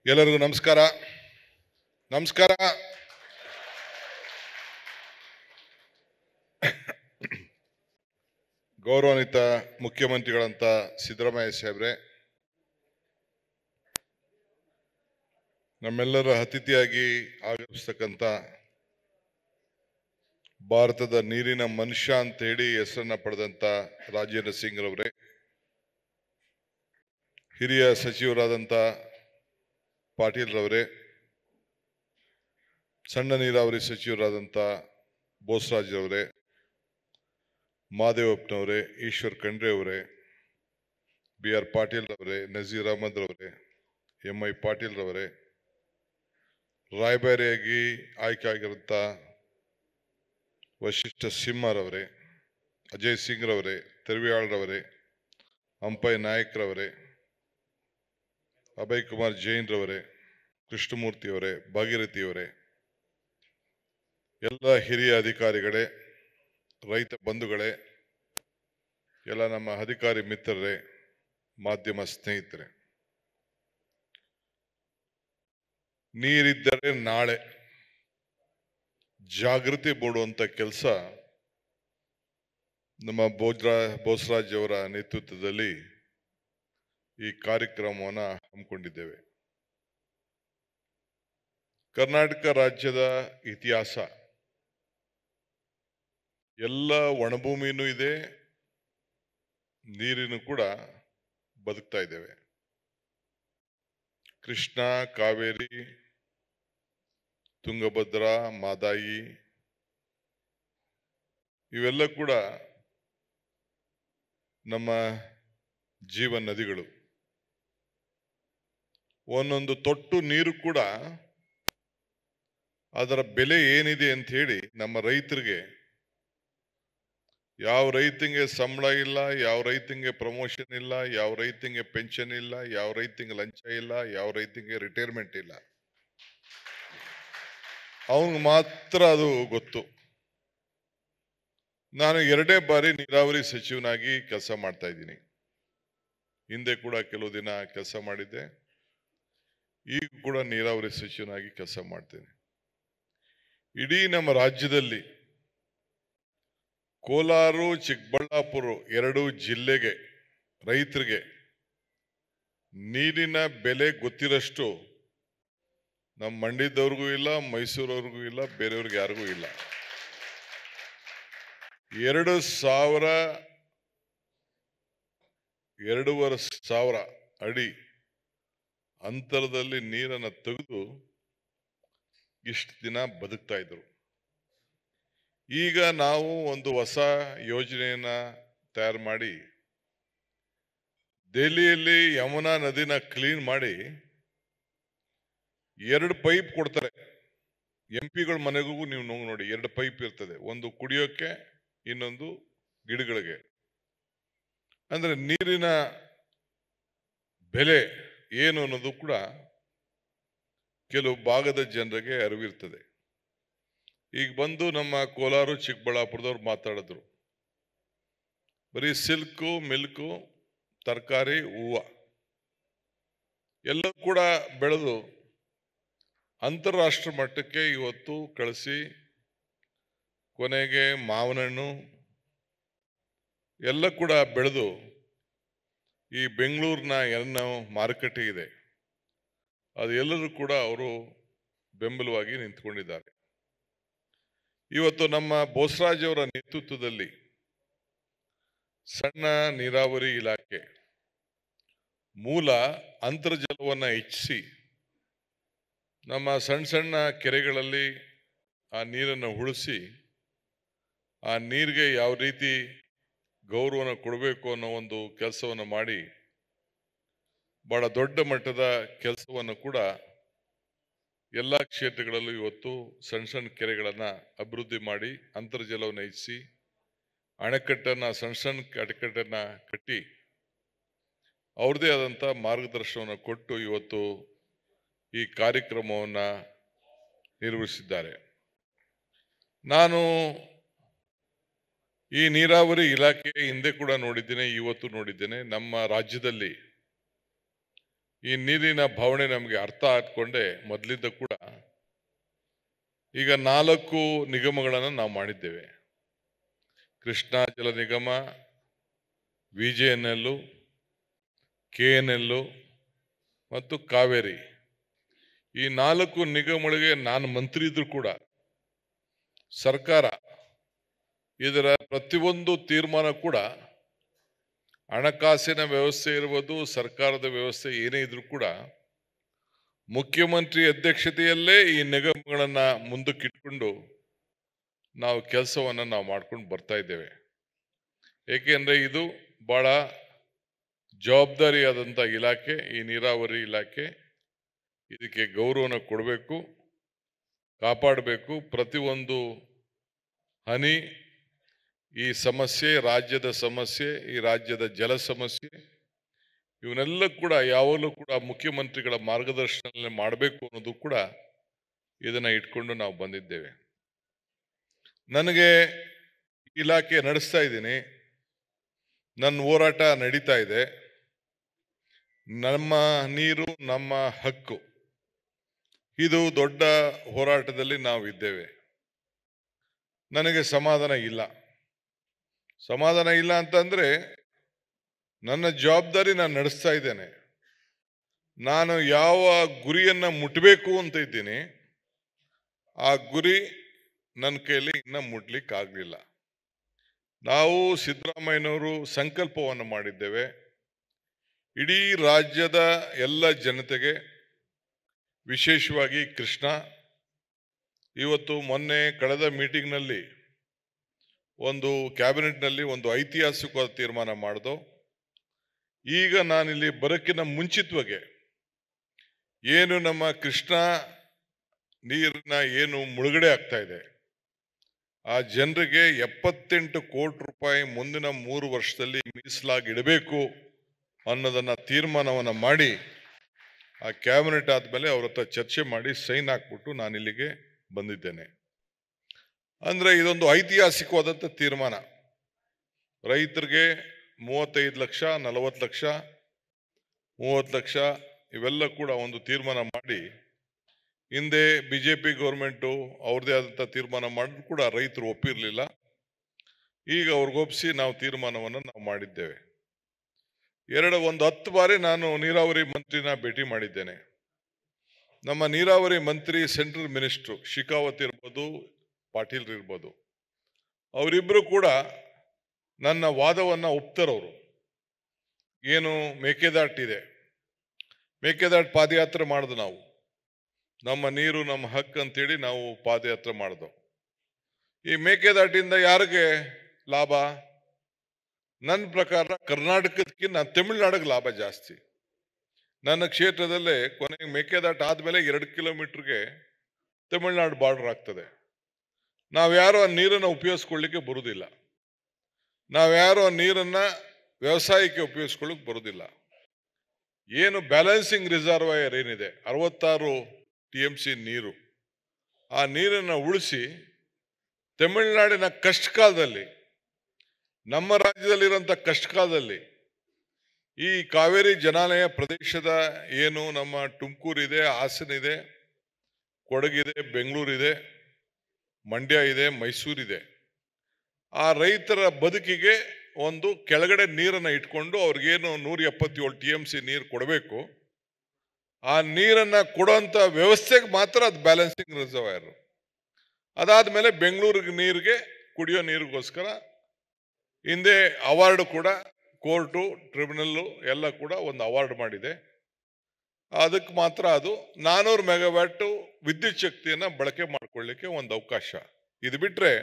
ಎಲ್ಲರಿಗೂ ನಮಸ್ಕಾರ. ನಮಸ್ಕಾರ. ಗೌರವಾನ್ವಿತ ಮುಖ್ಯಮಂತ್ರಿಗಳಂತ ಸಿದ್ದರಾಮಯ್ಯ ಸಾಹೇಬ್ರೆ, ನಮ್ಮೆಲ್ಲರ ಅತಿಥಿಯಾಗಿ ಆಗಮಿಸ್ತಕ್ಕಂಥ ಭಾರತದ ನೀರಿನ ಮನುಷ್ಯ ಅಂತ ಹೇಳಿ ಹೆಸರನ್ನ ಪಡೆದಂತ ರಾಜೇಂದ್ರ ಸಿಂಗ್ ರವರೇ, ಹಿರಿಯ ಸಚಿವರಾದಂಥ ಪಾಟೀಲ್ ರವರೇ, ಸಣ್ಣ ನೀರಾವರಿ ಸಚಿವರಾದಂಥ ಬೋಸರಾಜ್ ರವರೇ, ಮಾದೇವಪ್ಪನವರೇ, ಈಶ್ವರ್ ಖಂಡ್ರೆ ಅವರೇ, BR ಪಾಟೀಲ್ ರವರೇ, ನಜೀರ್ ಅಹಮದ್ ರವರೇ, MI ಪಾಟೀಲ್ ರವರೇ, ರಾಯಭಾರಿಯಾಗಿ ಆಯ್ಕೆ ಆಗಿರುವಂಥ ವಶಿಷ್ಠ ಸಿಂಹರವರೇ, ಅಜಯ್ ಸಿಂಗ್ ರವರೇ, ತೆರವಿಯಾಳ್ ರವರೇ, ಅಂಪೈ ನಾಯಕ್ ರವರೇ, ಅಭಯ್ ಕುಮಾರ್ ಜೈನ್ ರವರೇ, ಕೃಷ್ಣಮೂರ್ತಿ ಅವರೇ, ಭಾಗೀರಥಿ ಅವರೇ, ಎಲ್ಲ ಹಿರಿಯ ಅಧಿಕಾರಿಗಳೇ, ರೈತ ಬಂಧುಗಳೇ, ಎಲ್ಲ ನಮ್ಮ ಅಧಿಕಾರಿ ಮಿತ್ರರೇ, ಮಾಧ್ಯಮ ಸ್ನೇಹಿತರೆ, ನೀರಿದ್ದರೆ ನಾಳೆ ಜಾಗೃತಿ ಮೂಡುವಂತ ಕೆಲಸ ನಮ್ಮ ಬೋಸರಾಜ್ ಅವರ ನೇತೃತ್ವದಲ್ಲಿ ಈ ಕಾರ್ಯಕ್ರಮವನ್ನು ಹಮ್ಮಿಕೊಂಡಿದ್ದೇವೆ. ಕರ್ನಾಟಕ ರಾಜ್ಯದ ಇತಿಹಾಸ ಎಲ್ಲ ಒಣಭೂಮಿನೂ ಇದೆ, ನೀರಿನ ಕೂಡ ಬದುಕ್ತಾ ಇದ್ದೇವೆ. ಕೃಷ್ಣ, ಕಾವೇರಿ, ತುಂಗಭದ್ರಾ, ಮಾದಾಯಿ ಇವೆಲ್ಲ ಕೂಡ ನಮ್ಮ ಜೀವ ನದಿಗಳು. ಒಂದೊಂದು ತೊಟ್ಟು ನೀರು ಕೂಡ ಅದರ ಬೆಲೆ ಏನಿದೆ ಅಂತ ಹೇಳಿ ನಮ್ಮ ರೈತರಿಗೆ, ಯಾವ ರೈತಂಗೆ ಸಂಬಳ ಇಲ್ಲ, ಯಾವ ರೈತಂಗೆ ಪ್ರಮೋಷನ್ ಇಲ್ಲ, ಯಾವ ರೈತಂಗೆ ಪೆನ್ಷನ್ ಇಲ್ಲ, ಯಾವ ರೈತಂಗೆ ಲಂಚ ಇಲ್ಲ, ಯಾವ ರೈತಂಗೆ ರಿಟೈರ್ಮೆಂಟ್ ಇಲ್ಲ, ಅವನಿಗೆ ಮಾತ್ರ ಅದು ಗೊತ್ತು. ನಾನು 2ನೇ ಬಾರಿ ನೀರಾವರಿ ಸಚಿವನಾಗಿ ಕೆಲಸ ಮಾಡ್ತಾ ಇದ್ದೀನಿ. ಹಿಂದೆ ಕೂಡ ಕೆಲವು ದಿನ ಕೆಲಸ ಮಾಡಿದ್ದೆ, ಈಗ ಕೂಡ ನೀರಾವರಿ ಸಚಿವನಾಗಿ ಕೆಲಸ ಮಾಡ್ತೇನೆ. ಇಡೀ ನಮ್ಮ ರಾಜ್ಯದಲ್ಲಿ ಕೋಲಾರ, ಚಿಕ್ಕಬಳ್ಳಾಪುರ 2 ಜಿಲ್ಲೆಗೆ ರೈತರಿಗೆ ನೀರಿನ ಬೆಲೆ ಗೊತ್ತಿರಷ್ಟು ನಮ್ಮ ಮಂಡ್ಯದವ್ರಿಗೂ ಇಲ್ಲ, ಮೈಸೂರವ್ರಿಗೂ ಇಲ್ಲ, ಬೇರೆಯವ್ರಿಗೆ ಯಾರಿಗೂ ಇಲ್ಲ. 2,500 ಅಡಿ ಅಂತರದಲ್ಲಿ ನೀರನ್ನು ತೆಗೆದು ಇಷ್ಟು ದಿನ ಬದುಕ್ತಾ ಇದ್ರು. ಈಗ ನಾವು ಒಂದು ಹೊಸ ಯೋಜನೆಯನ್ನ ತಯಾರು ಮಾಡಿ ದೆಹಲಿಯಲ್ಲಿ ಯಮುನಾ ನದಿನ ಕ್ಲೀನ್ ಮಾಡಿ 2 ಪೈಪ್ ಕೊಡ್ತಾರೆ. MP ಗಳ ಮನೆಗೂ ನೀವು ನೋಡಿ 2 ಪೈಪ್ ಇರ್ತದೆ, ಒಂದು ಕುಡಿಯೋಕೆ, ಇನ್ನೊಂದು ಗಿಡಗಳಿಗೆ. ಅಂದ್ರೆ ನೀರಿನ ಬೆಲೆ ಏನು ಅನ್ನೋದು ಕೂಡ ಕೆಲವು ಭಾಗದ ಜನರಿಗೆ ಅರಿವಿರ್ತದೆ. ಈಗ ಬಂದು ನಮ್ಮ ಕೋಲಾರ, ಚಿಕ್ಕಬಳ್ಳಾಪುರದವ್ರು ಮಾತಾಡಿದ್ರು, ಬರೀ ಸಿಲ್ಕು, ಮಿಲ್ಕು, ತರಕಾರಿ, ಹೂವು ಎಲ್ಲ ಕೂಡ ಬೆಳೆದು ಅಂತಾರಾಷ್ಟ್ರ ಮಟ್ಟಕ್ಕೆ ಇವತ್ತು ಕಳಿಸಿ, ಕೊನೆಗೆ ಮಾವಿನಹಣ್ಣು ಎಲ್ಲ ಕೂಡ ಬೆಳೆದು ಈ ಬೆಂಗಳೂರಿನ ಏನು ಮಾರುಕಟ್ಟೆ ಇದೆ ಅದು ಎಲ್ಲರೂ ಕೂಡ ಅವರು ಬೆಂಬಲವಾಗಿ ನಿಂತ್ಕೊಂಡಿದ್ದಾರೆ. ಇವತ್ತು ನಮ್ಮ ಬೋಸರಾಜ್ ಅವರ ನೇತೃತ್ವದಲ್ಲಿ ಸಣ್ಣ ನೀರಾವರಿ ಇಲಾಖೆ ಮೂಲ ಅಂತರ್ಜಲವನ್ನು ಹೆಚ್ಚಿಸಿ ನಮ್ಮ ಸಣ್ಣ ಸಣ್ಣ ಕೆರೆಗಳಲ್ಲಿ ಆ ನೀರನ್ನು ಉಳಿಸಿ, ಆ ನೀರಿಗೆ ಯಾವ ರೀತಿ ಗೌರವನ ಕೊಡಬೇಕು ಅನ್ನೋ ಒಂದು ಕೆಲಸವನ್ನು ಮಾಡಿ ಬಹಳ ದೊಡ್ಡ ಮಟ್ಟದ ಕೆಲಸವನ್ನು ಕೂಡ ಎಲ್ಲ ಕ್ಷೇತ್ರಗಳಲ್ಲೂ ಇವತ್ತು ಸಣ್ಣ ಸಣ್ಣ ಕೆರೆಗಳನ್ನು ಅಭಿವೃದ್ಧಿ ಮಾಡಿ ಅಂತರ್ಜಲವನ್ನು ಹೆಚ್ಚಿಸಿ, ಅಣೆಕಟ್ಟನ್ನು, ಸಣ್ಣ ಸಣ್ಣ ಅಣೆಕಟ್ಟನ್ನು ಕಟ್ಟಿ ಅವ್ರದೇ ಆದಂಥ ಮಾರ್ಗದರ್ಶನವನ್ನು ಕೊಟ್ಟು ಇವತ್ತು ಈ ಕಾರ್ಯಕ್ರಮವನ್ನು ನಿರ್ವಹಿಸಿದ್ದಾರೆ. ನಾನು ಈ ನೀರಾವರಿ ಇಲಾಖೆ ಹಿಂದೆ ಕೂಡ ನೋಡಿದ್ದೇನೆ, ಇವತ್ತು ನೋಡಿದ್ದೇನೆ. ನಮ್ಮ ರಾಜ್ಯದಲ್ಲಿ ಈ ನೀರಿನ ಭಾವನೆ ನಮಗೆ ಅರ್ಥ ಆದ್ಕೊಂಡೆ ಮೊದಲಿದ್ದ ಕೂಡ ಈಗ 4 ನಿಗಮಗಳನ್ನು ನಾವು ಮಾಡಿದ್ದೇವೆ. ಕೃಷ್ಣಾ ಜಲ ನಿಗಮ, ವಿಜೆಎನ್ಎಲ್, ಕೆಎನ್ಎಲ್ ಮತ್ತು ಕಾವೇರಿ. ಈ 4 ನಿಗಮಗಳಿಗೆ ನಾನು ಮಂತ್ರಿ ಇದ್ರು ಕೂಡ ಸರ್ಕಾರ ಇದರ ಪ್ರತಿಯೊಂದು ತೀರ್ಮಾನ ಕೂಡ ಹಣಕಾಸಿನ ವ್ಯವಸ್ಥೆ ಇರುವುದು, ಸರ್ಕಾರದ ವ್ಯವಸ್ಥೆ ಏನೇ ಇದ್ರೂ ಕೂಡ ಮುಖ್ಯಮಂತ್ರಿ ಅಧ್ಯಕ್ಷತೆಯಲ್ಲೇ ಈ ನಿಗಮಗಳನ್ನ ಮುಂದಕ್ಕಿಟ್ಕೊಂಡು ನಾವು ಕೆಲಸವನ್ನು ನಾವು ಮಾಡ್ಕೊಂಡು ಬರ್ತಾ ಇದ್ದೇವೆ. ಏಕೆಂದ್ರೆ ಇದು ಬಹಳ ಜವಾಬ್ದಾರಿಯಾದಂಥ ಇಲಾಖೆ, ಈ ನೀರಾವರಿ ಇಲಾಖೆ. ಇದಕ್ಕೆ ಗೌರವನ ಕೊಡಬೇಕು, ಕಾಪಾಡಬೇಕು. ಪ್ರತಿಯೊಂದು ಹನಿ ಈ ಸಮಸ್ಯೆ, ರಾಜ್ಯದ ಸಮಸ್ಯೆ, ಈ ರಾಜ್ಯದ ಜಲ ಸಮಸ್ಯೆ, ಇವನ್ನೆಲ್ಲ ಕೂಡ ಯಾವಾಗಲೂ ಕೂಡ ಮುಖ್ಯಮಂತ್ರಿಗಳ ಮಾರ್ಗದರ್ಶನದಲ್ಲಿ ಮಾಡಬೇಕು ಅನ್ನೋದು ಕೂಡ ಇದನ್ನ ಇಟ್ಕೊಂಡು ನಾವು ಬಂದಿದ್ದೇವೆ. ನನಗೆ ಇಲಾಖೆ ನಡೆಸ್ತಾ ಇದ್ದೀನಿ, ನನ್ನ ಹೋರಾಟ ನಡೀತಾ ಇದೆ. ನಮ್ಮ ನೀರು ನಮ್ಮ ಹಕ್ಕು, ಇದು ದೊಡ್ಡ ಹೋರಾಟದಲ್ಲಿ ನಾವು ಇದ್ದೇವೆ. ನನಗೆ ಸಮಾಧಾನ ಇಲ್ಲ. ಸಮಾಧಾನ ಇಲ್ಲ ಅಂತಂದ್ರೆ ನನ್ನ ಜವಾಬ್ದಾರಿ ನಾನು ನಡೆಸ್ತಾ ಇದ್ದೇನೆ. ನಾನು ಯಾವ ಗುರಿಯನ್ನ ಮುಟ್ಟಬೇಕು ಅಂತ ಇದ್ದೀನಿ, ಆ ಗುರಿ ನನ್ನ ಕೈಲಿ ಇನ್ನ ಮುಟ್ಲಿಕ್ಕೆ ಆಗಲಿಲ್ಲ. ನಾವು ಸಿದ್ದರಾಮಯ್ಯನವರು ಸಂಕಲ್ಪವನ್ನು ಮಾಡಿದ್ದೇವೆ, ಇಡೀ ರಾಜ್ಯದ ಎಲ್ಲ ಜನತೆಗೆ, ವಿಶೇಷವಾಗಿ ಕೃಷ್ಣ. ಇವತ್ತು ಮೊನ್ನೆ ಕಳೆದ ಮೀಟಿಂಗ್ನಲ್ಲಿ ಒಂದು ಕ್ಯಾಬಿನೆಟ್ನಲ್ಲಿ ಒಂದು ಐತಿಹಾಸಿಕವಾದ ತೀರ್ಮಾನ ಮಾಡಿದೋ. ಈಗ ನಾನಿಲ್ಲಿ ಬರೋಕ್ಕಿಂತ ಮುಂಚಿತವಾಗಿ ಏನು ನಮ್ಮ ಕೃಷ್ಣ ನೀರಿನ ಏನು ಮುಳುಗಡೆ ಆಗ್ತಾ ಇದೆ, ಆ ಜನರಿಗೆ 78 ಕೋಟಿ ರೂಪಾಯಿ ಮುಂದಿನ 3 ವರ್ಷದಲ್ಲಿ ಮೀಸಲಾಗಿ ಇಡಬೇಕು ಅನ್ನೋದನ್ನ ತೀರ್ಮಾನವನ್ನು ಮಾಡಿ, ಆ ಕ್ಯಾಬಿನೆಟ್ ಆದ್ಮೇಲೆ ಅವ್ರ ಹತ್ರ ಚರ್ಚೆ ಮಾಡಿ ಸೈನ್ ಹಾಕ್ಬಿಟ್ಟು ನಾನು ಇಲ್ಲಿಗೆ ಬಂದಿದ್ದೇನೆ. ಅಂದ್ರೆ ಇದೊಂದು ಐತಿಹಾಸಿಕವಾದಂಥ ತೀರ್ಮಾನ. ರೈತರಿಗೆ 35 ಲಕ್ಷ, 40 ಲಕ್ಷ, 30 ಲಕ್ಷ ಇವೆಲ್ಲ ಕೂಡ ಒಂದು ತೀರ್ಮಾನ ಮಾಡಿ, ಹಿಂದೆ ಬಿಜೆಪಿ ಗೌರ್ಮೆಂಟು ಅವ್ರದೇ ಆದಂಥ ತೀರ್ಮಾನ ಮಾಡಿದ್ರು ಕೂಡ ರೈತರು ಒಪ್ಪಿರಲಿಲ್ಲ. ಈಗ ಅವ್ರಿಗೊಪ್ಪಿಸಿ ನಾವು ತೀರ್ಮಾನವನ್ನು ನಾವು ಮಾಡಿದ್ದೇವೆ. ಒಂದು 10 ಬಾರಿ ನಾನು ನೀರಾವರಿ ಮಂತ್ರಿನ ಭೇಟಿ ಮಾಡಿದ್ದೇನೆ. ನಮ್ಮ ನೀರಾವರಿ ಮಂತ್ರಿ ಸೆಂಟ್ರಲ್ ಮಿನಿಸ್ಟ್ರು ಶಿಖಾವತ್ ಇರ್ಬೋದು, ಪಾಟೀಲ್ ಇರ್ಬೋದು, ಅವರಿಬ್ಬರು ಕೂಡ ನನ್ನ ವಾದವನ್ನು ಒಪ್ತಾರವರು. ಏನು ಮೇಕೆದಾಟು ಇದೆ, ಮೇಕೆದಾಟು ಪಾದಯಾತ್ರೆ ಮಾಡಿದ್ವು ನಾವು. ನಮ್ಮ ನೀರು ನಮ್ಮ ಹಕ್ಕು ಅಂತೇಳಿ ನಾವು ಪಾದಯಾತ್ರೆ ಮಾಡಿದೆವು. ಈ ಮೇಕೆದಾಟಿಂದ ಯಾರಿಗೆ ಲಾಭ? ನನ್ನ ಪ್ರಕಾರ ಕರ್ನಾಟಕಕ್ಕಿಂತ ತಮಿಳುನಾಡಿಗೆ ಲಾಭ ಜಾಸ್ತಿ. ನನ್ನ ಕ್ಷೇತ್ರದಲ್ಲೇ ಕೊನೆಗೆ ಮೇಕೆದಾಟು ಆದ್ಮೇಲೆ 2 ಕಿಲೋಮೀಟರ್ಗೆ ತಮಿಳುನಾಡು ಬಾರ್ಡರ್ ಆಗ್ತದೆ. ನಾವ್ಯಾರು ಆ ನೀರನ್ನು ಉಪಯೋಗಿಸ್ಕೊಳ್ಳಿಕ್ಕೆ ಬರುವುದಿಲ್ಲ. ನಾವ್ಯಾರು ಆ ನೀರನ್ನ ವ್ಯವಸಾಯಕ್ಕೆ ಉಪಯೋಗಿಸ್ಕೊಳ್ಳಿಕ್ಕೆ ಬರುವುದಿಲ್ಲ. ಏನು ಬ್ಯಾಲೆನ್ಸಿಂಗ್ ರಿಸರ್ವಾಯರ್ ಏನಿದೆ 66 TMC ನೀರು, ಆ ನೀರನ್ನು ಉಳಿಸಿ ತಮಿಳುನಾಡಿನ ಕಷ್ಟ ಕಾಲದಲ್ಲಿ, ನಮ್ಮ ರಾಜ್ಯದಲ್ಲಿರುವಂಥ ಕಷ್ಟ ಕಾಲದಲ್ಲಿ ಈ ಕಾವೇರಿ ಜಲಾನಯ ಪ್ರದೇಶದ ಏನು ನಮ್ಮ ತುಮಕೂರಿದೆ, ಹಾಸನ ಇದೆ, ಕೊಡಗಿದೆ, ಬೆಂಗಳೂರಿದೆ, ಮಂಡ್ಯ ಇದೆ, ಮೈಸೂರಿದೆ, ಆ ರೈತರ ಬದುಕಿಗೆ ಒಂದು ಕೆಳಗಡೆ ನೀರನ್ನು ಇಟ್ಕೊಂಡು ಅವ್ರಿಗೇನು 177 TMC ನೀರು ಕೊಡಬೇಕು, ಆ ನೀರನ್ನು ಕೊಡುವಂಥ ವ್ಯವಸ್ಥೆಗೆ ಮಾತ್ರ ಅದು ಬ್ಯಾಲೆನ್ಸಿಂಗ್ ರಿಸರ್ವಾಯರ್. ಅದಾದ್ಮೇಲೆ ಬೆಂಗಳೂರಿಗೆ ನೀರಿಗೆ, ಕುಡಿಯೋ ನೀರಿಗೋಸ್ಕರ ಹಿಂದೆ ಅವಾರ್ಡ್ ಕೂಡ ಕೋರ್ಟು, ಟ್ರಿಬ್ಯುನಲ್ಲು ಎಲ್ಲ ಕೂಡ ಒಂದು ಅವಾರ್ಡ್ ಮಾಡಿದೆ. ಅದಕ್ಕೆ ಮಾತ್ರ ಅದು 400 ಮೆಗಾವ್ಯಾಟ್ ವಿದ್ಯುತ್ ಶಕ್ತಿಯನ್ನು ಬಳಕೆ ಮಾಡಿಕೊಳ್ಳಿಕ್ಕೆ ಒಂದು ಅವಕಾಶ. ಇದು ಬಿಟ್ರೆ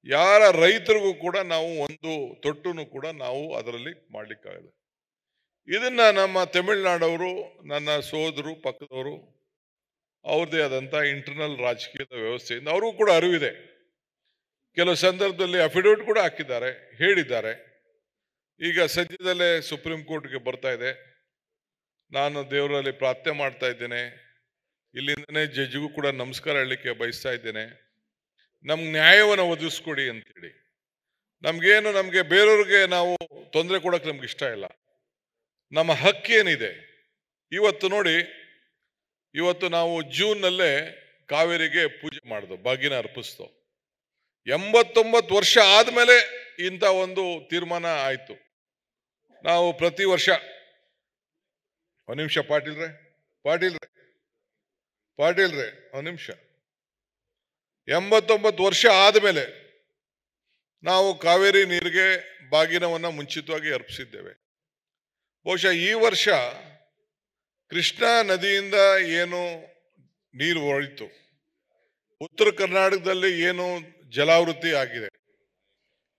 ಯಾರ ರೈತರಿಗೂ ಕೂಡ ನಾವು ಒಂದು ತೊಟ್ಟುನು ಕೂಡ ನಾವು ಅದರಲ್ಲಿ ಮಾಡ್ಲಿಕ್ಕಾಗಲ್ಲ. ಇದನ್ನ ನಮ್ಮ ತಮಿಳುನಾಡವರು, ನನ್ನ ಸೋದರು, ಪಕ್ಕದವರು, ಅವ್ರದೇ ಆದಂಥ ಇಂಟರ್ನಲ್ ರಾಜಕೀಯದ ವ್ಯವಸ್ಥೆಯಿಂದ ಅವ್ರಿಗೂ ಕೂಡ ಅರಿವಿದೆ. ಕೆಲವು ಸಂದರ್ಭದಲ್ಲಿ ಅಫಿಡವಿಟ್ ಕೂಡ ಹಾಕಿದ್ದಾರೆ, ಹೇಳಿದ್ದಾರೆ. ಈಗ ಸದ್ಯದಲ್ಲೇ ಸುಪ್ರೀಂ ಕೋರ್ಟ್ಗೆ ಬರ್ತಾ ಇದೆ. ನಾನು ದೇವರಲ್ಲಿ ಪ್ರಾರ್ಥನೆ ಮಾಡ್ತಾ ಇದ್ದೇನೆ, ಇಲ್ಲಿಂದನೇ ಜಡ್ಜಿಗೂ ಕೂಡ ನಮಸ್ಕಾರ ಹೇಳಲಿಕ್ಕೆ ಬಯಸ್ತಾ ಇದ್ದೇನೆ. ನಮ್ಗೆ ನ್ಯಾಯವನ್ನು ಒದಗಿಸ್ಕೊಡಿ ಅಂತೇಳಿ. ನಮಗೆ ಬೇರೆಯವ್ರಿಗೆ ನಾವು ತೊಂದರೆ ಕೊಡೋಕೆ ನಮ್ಗೆ ಇಷ್ಟ ಇಲ್ಲ. ನಮ್ಮ ಹಕ್ಕೇನಿದೆ, ಇವತ್ತು ನೋಡಿ, ಇವತ್ತು ನಾವು ಜೂನ್ನಲ್ಲೇ ಕಾವೇರಿಗೆ ಪೂಜೆ ಮಾಡಿದ್ವು, ಬಾಗಿನ ಅರ್ಪಿಸ್ತು. 89 ವರ್ಷ ಆದ್ಮೇಲೆ ಇಂಥ ಒಂದು ತೀರ್ಮಾನ ಆಯ್ತು. ನಾವು ಪ್ರತಿ ವರ್ಷ, ಒಂದು ನಿಮಿಷ ಪಾಟೀಲ್ರೆ, ಒಂದು ನಿಮಿಷ, 89 ವರ್ಷ ಆದ್ಮೇಲೆ ನಾವು ಕಾವೇರಿ ನೀರಿಗೆ ಬಾಗಿನವನ್ನ ಮುಂಚಿತವಾಗಿ ಅರ್ಪಿಸಿದ್ದೇವೆ. ಬಹುಶಃ ಈ ವರ್ಷ ಕೃಷ್ಣಾ ನದಿಯಿಂದ ಏನು ನೀರು ಹೊಳಿತು, ಉತ್ತರ ಕರ್ನಾಟಕದಲ್ಲಿ ಏನು ಜಲಾವೃತಿ ಆಗಿದೆ,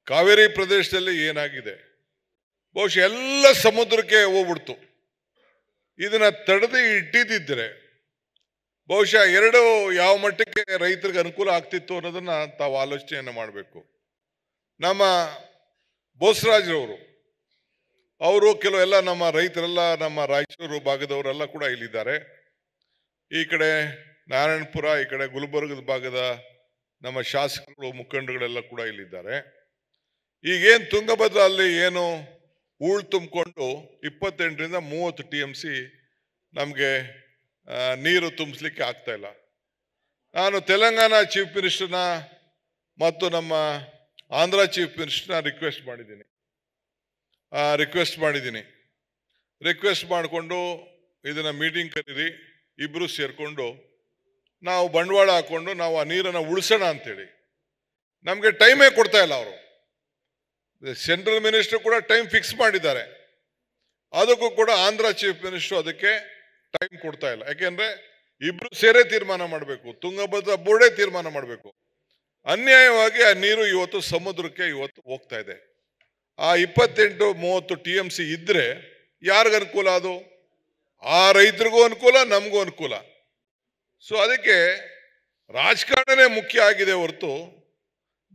ಕಾವೇರಿ ಪ್ರದೇಶದಲ್ಲಿ ಏನಾಗಿದೆ, ಬಹುಶಃ ಎಲ್ಲ ಸಮುದ್ರಕ್ಕೆ ಹೋಗ್ಬಿಡ್ತು. ಇದನ್ನ ತಡೆದು ಇಟ್ಟಿದ್ದಿದ್ರೆ ಬಹುಶಃ ಯಾವ ಮಟ್ಟಕ್ಕೆ ರೈತರಿಗೆ ಅನುಕೂಲ ಆಗ್ತಿತ್ತು ಅನ್ನೋದನ್ನ ತಾವು ಆಲೋಚನೆಯನ್ನು ಮಾಡಬೇಕು. ನಮ್ಮ ಬೋಸರಾಜ್ರವರು, ಅವರು ಕೆಲವೆಲ್ಲ ನಮ್ಮ ರೈತರೆಲ್ಲ, ನಮ್ಮ ರಾಯಚೂರು ಭಾಗದವರೆಲ್ಲ ಕೂಡ ಇಲ್ಲಿದ್ದಾರೆ. ಈ ಕಡೆ ನಾರಾಯಣಪುರ, ಈ ಕಡೆ ಗುಲ್ಬರ್ಗದ ಭಾಗದ ನಮ್ಮ ಶಾಸಕರು, ಮುಖಂಡಗಳೆಲ್ಲ ಕೂಡ ಇಲ್ಲಿದ್ದಾರೆ. ಈಗೇನು ತುಂಗಭದ್ರಾ ಅಲ್ಲಿ ಏನು ಹೂಳು ತುಂಬಿಕೊಂಡು 28ರಿಂದ 30 TMC ನಮಗೆ ನೀರು ತುಂಬಿಸ್ಲಿಕ್ಕೆ ಆಗ್ತಾ ಇಲ್ಲ. ನಾನು ತೆಲಂಗಾಣ ಚೀಫ್ ಮಿನಿಸ್ಟರ್ನ ಮತ್ತು ನಮ್ಮ ಆಂಧ್ರ ಚೀಫ್ ಮಿನಿಸ್ಟರ್ನ ರಿಕ್ವೆಸ್ಟ್ ಮಾಡಿಕೊಂಡು ಇದನ್ನ ಮೀಟಿಂಗ್ ಕರೀರಿ, ಇಬ್ರು ಸೇರ್ಕೊಂಡು ನಾವು ಬಂಡವಾಳ ಹಾಕೊಂಡು ನಾವು ಆ ನೀರನ್ನು ಉಳಿಸೋಣ ಅಂತೇಳಿ. ನಮಗೆ ಟೈಮೇ ಕೊಡ್ತಾ ಇಲ್ಲ ಅವರು. ಸೆಂಟ್ರಲ್ ಮಿನಿಸ್ಟರ್ ಕೂಡ ಟೈಮ್ ಫಿಕ್ಸ್ ಮಾಡಿದ್ದಾರೆ, ಅದಕ್ಕೂ ಕೂಡ ಆಂಧ್ರ ಚೀಫ್ ಮಿನಿಸ್ಟರ್ ಅದಕ್ಕೆ ಟೈಮ್ ಕೊಡ್ತಾ ಇಲ್ಲ. ಯಾಕೆಂದ್ರೆ ಇಬ್ರು ಸೇರೇ ತೀರ್ಮಾನ ಮಾಡಬೇಕು, ತುಂಗಭದ್ರಾ ಬೋರ್ಡೇ ತೀರ್ಮಾನ ಮಾಡಬೇಕು. ಅನ್ಯಾಯವಾಗಿ ಆ ನೀರು ಇವತ್ತು ಸಮುದ್ರಕ್ಕೆ ಹೋಗ್ತಾ ಇದೆ. ಆ 28-30 TMC ಇದ್ರೆ ಯಾರಿಗ ಅನುಕೂಲ? ಅದು ಆ ರೈತರಿಗೂ ಅನುಕೂಲ, ನಮಗೂ ಅನುಕೂಲ. ಸೊ ಅದಕ್ಕೆ ರಾಜಕಾರಣನೇ ಮುಖ್ಯ ಆಗಿದೆ ಹೊರತು